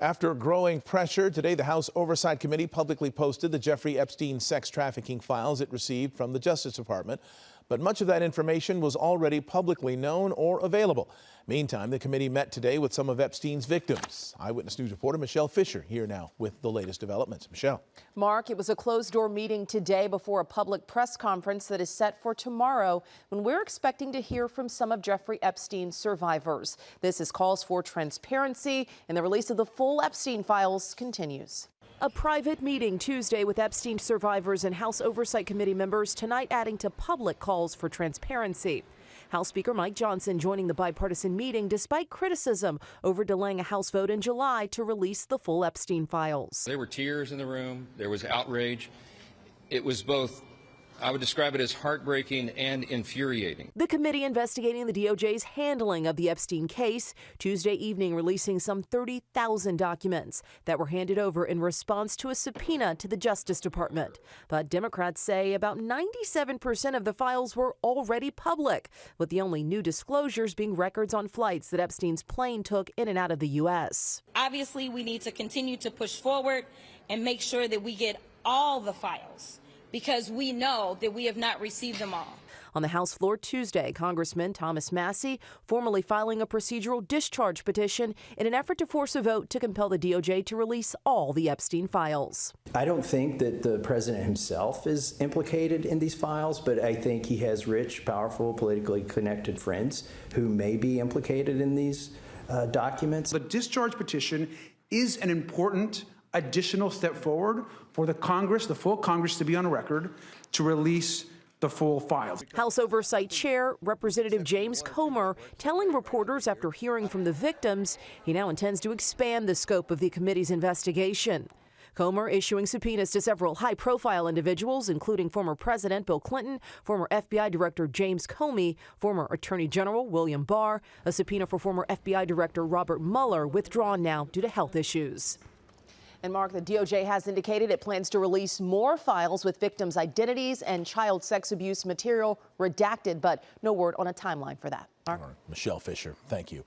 After growing pressure, today the House Oversight Committee publicly posted the Jeffrey Epstein sex trafficking files it received from the Justice Department. But much of that information was already publicly known or available. Meantime, the committee met today with some of Epstein's victims. Eyewitness News reporter Michelle Fisher here now with the latest developments. Michelle. Mark, it was a closed-door meeting today before a public press conference that is set for tomorrow when we're expecting to hear from some of Jeffrey Epstein's survivors. This is calls for transparency, and the release of the full Epstein files continues. A private meeting Tuesday with Epstein survivors and House Oversight Committee members tonight, adding to public calls for transparency. House Speaker Mike Johnson joining the bipartisan meeting despite criticism over delaying a House vote in July to release the full Epstein files. There were tears in the room. There was outrage. It was both, I would describe it as heartbreaking and infuriating. The committee investigating the DOJ's handling of the Epstein case Tuesday evening, releasing some 30,000 documents that were handed over in response to a subpoena to the Justice Department. But Democrats say about 97% of the files were already public, with the only new disclosures being records on flights that Epstein's plane took in and out of the U.S. Obviously, we need to continue to push forward and make sure that we get all the files, because we know that we have not received them all. On the House floor Tuesday, Congressman Thomas Massie formally filing a procedural discharge petition in an effort to force a vote to compel the DOJ to release all the Epstein files. I don't think that the president himself is implicated in these files, but I think he has rich, powerful, politically connected friends who may be implicated in these documents. The discharge petition is an important additional step forward for the Congress, the full Congress, to be on record to release the full files. House Oversight Chair Representative James Comer telling reporters after hearing from the victims he now intends to expand the scope of the committee's investigation. Comer issuing subpoenas to several high-profile individuals, including former President Bill Clinton, former FBI Director James Comey, former Attorney General William Barr, a subpoena for former FBI Director Robert Mueller withdrawn now due to health issues. And Mark, the DOJ has indicated it plans to release more files with victims' identities and child sex abuse material redacted, but no word on a timeline for that. Mark? Michelle Fisher, thank you.